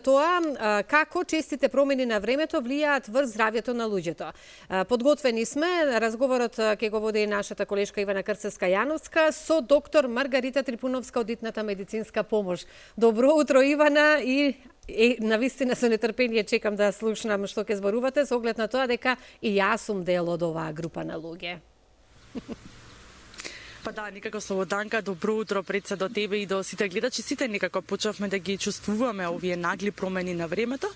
тоа како честите промени на времето влијаат врз здравјето на луѓето. Подготвени сме, разговорот ќе го води нашата колешка Ивана Крцевска-Јановска со доктор Маргарита Трипуновска од Итната медицинска помош. Добро утро, Ивана, и навистина со нетрпение чекам да слушнам што ќе зборувате, со оглед на тоа дека и јас сум дел од оваа група на луѓе. Па да, некако Слободанка, добро утро пред се до тебе и до сите гледачи. Сите некако почнавме да ги чувствуваме овие нагли промени на времето.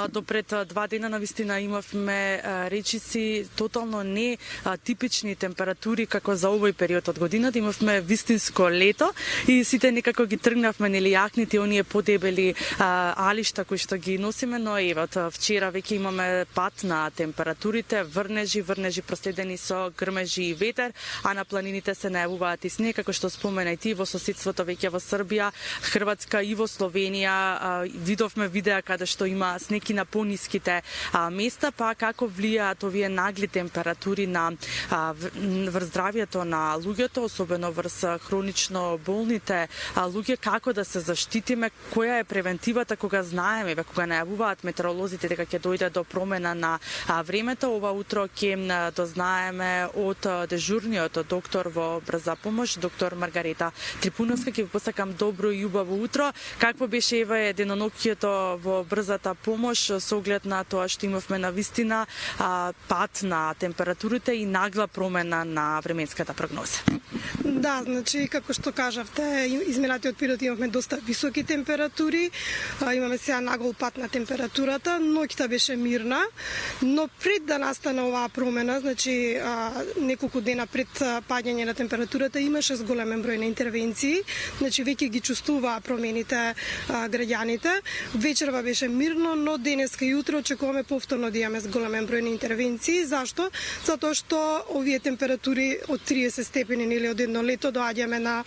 До пред 2 дена навистина имавме речиси тотално не типични температури како за овој период од годината. Имавме вистинско лето и сите некако ги тргнавме нели јакните оние подебели алишта кои што ги носиме, но ево вчера веќе имаме пат на температурите, врнежи проследени со грмежи и ветер, а на планините се најавуваат и снег, како што спомена и ти, во соседството веќе во Србија, Хрватска и во Словенија. Видовме видеа каде што има снег и на пониските места, па како влијаат овие нагли температури на врз здравјето на луѓето, особено врз хронично болните луѓе, како да се заштитиме, која е превентивата кога знаеме, кога најавуваат метеоролозите дека ќе дојде до промена на времето. Ова утро ќе дознаеме од дежурниот доктор во брза помош, доктор Маргарита Трипуновска. Ќе ви посакам добро и убаво утро. Какво беше еве деноноќието во брзата помош со оглед на тоа што имавме навистина пат на температурите и нагла промена на временската прогноза? Да, значи како што кажавте, изминатиот период имавме доста високи температури, имаме сега нагол пат на температурата, ноќта беше мирна, но пред да настане оваа промена, значи неколку дена пред паѓање на температурата имаше зголемен број на интервенции, значи веќе ги чувствуваа промените граѓаните. Вечерва беше мирно, но денеска и утре очекуваме повторно да имаме зголемен број на интервенции. Зашто? Затоа што овие температури од 30 степени или од едно лето доаѓаме на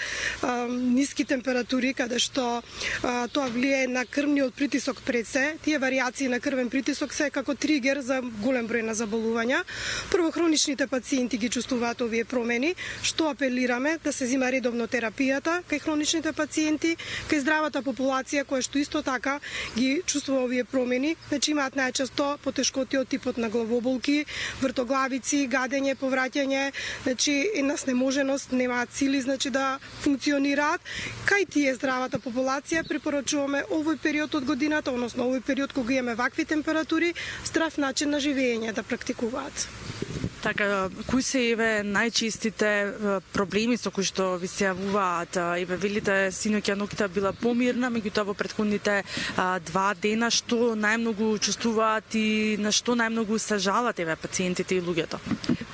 ниски температури, каде што тоа влијае на крвниот притисок пред се. Тие варијации на крвен притисок се како тригер за голем број на заболувања. Прво, хроничните пациенти ги чувствуваат овие промени, што апелираме да се зима редовно терапијата кај хроничните пациенти, кај здравата популација која што исто така ги чувствува овие промени, значи имаат најчесто потешкоти од типот на главоболки, вртоглавици, гадење, повраќање, значи една снеможеност, немаат сили значи да функционираат. Кај тие здравата популација препорачуваме овој период од годината, односно овој период кога имаме вакви температури, здрав начин на живење да практикуваат. Така, кои се еве најчестите проблеми со кои што ви се јавуваат? Еве велите синоќа ноќта била помирна, меѓутоа во претходните 2 дена што најмногу чувствуваат и на што најмногу се жалат еве пациентите и луѓето?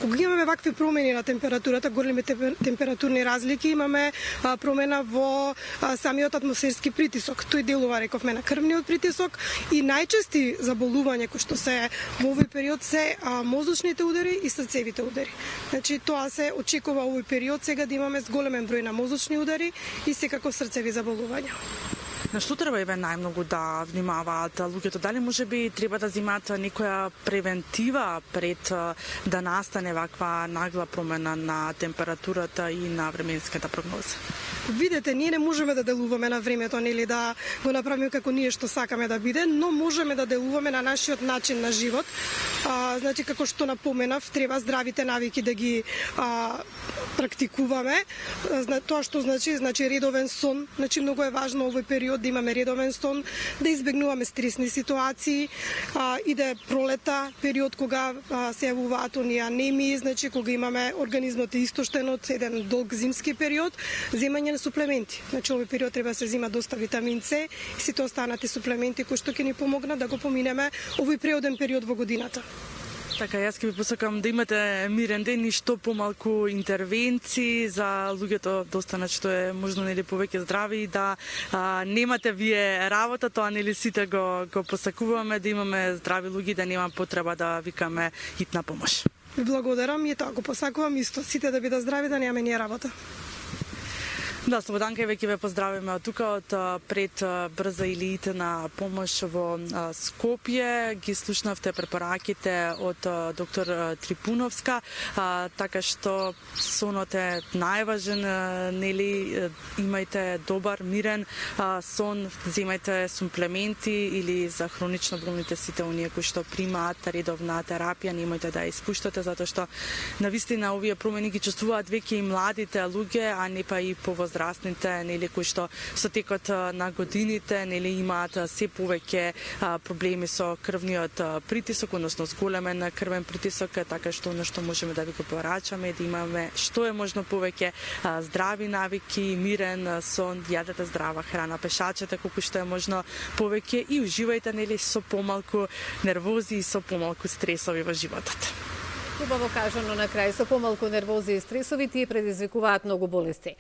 Кога имаме вакви промени на температурата, големи температурни разлики, имаме промена во самиот атмосферски притисок. Тој делува, рековме, на крвниот притисок и најчести заболувања кои што се во овој период се мозочните удари и срцевите удари. Значи тоа се очекува овој период сега да имаме зголемен број на мозочни удари и секако срцеви заболувања. На што треба еве најмногу да внимаваат луѓето? Дали можеби треба да земаат некоја превентива пред да настане ваква нагла промена на температурата и на временската прогноза? Видете, ние не можеме да делуваме на времето, нели да го направиме како ние што сакаме да биде, но можеме да делуваме на нашиот начин на живот. Значи, како што напоменав, треба здравите навики да ги практикуваме. Тоа што значи редовен сон. Значи, многу е важно овој период да имаме редовен сон, да избегнуваме стресни ситуации, иде пролета, период кога се јавуваат оние анемии, значи кога имаме организмот истоштен од еден долг зимски период, земање на суплементи. Значи овој период треба да се зема доста витамин С и сите останати суплементи кои што ќе ни помогнат да го поминеме овој преоден период во годината. Така, јас ќе ви посакам да имате мирен ден и што помалку интервенции за луѓето да останат што е можно нели повеќе здрави и да немате вие работа, тоа нели сите го посакуваме, да имаме здрави луѓе, да нема потреба да викаме хитна помош. Ви благодарам и тоа го посакувам исто, сите да бидат здрави, да немаме ние работа. Да, Слободанка, веќе ве поздравиме од тука, од пред брза или итна помош во Скопје. Ги слушнавте препораките од доктор Трипуновска, така што сонот е најважен, нели, имајте добар, мирен сон, земајте суплементи или за хронично болните сите оние кои што примаат редовна терапија, немојте да ја испуштате, затоа што навистина овие промени ги чувствуваат веќе и младите луѓе, а не па и повозрастните, нели, кои што со текот на годините, нели, имаат се повеќе проблеми со крвниот притисок, односно зголемен крвен притисок, така што оно што можеме да ви го порачаме да имаме што е можно повеќе здрави навики, мирен сон, јадете здрава храна, пешачете колку што е можно повеќе и уживајте, нели, со помалку нервози и со помалку стресови во животот. Убаво кажано на крај, со помалку нервози и стресови тие предизвикуваат многу болести.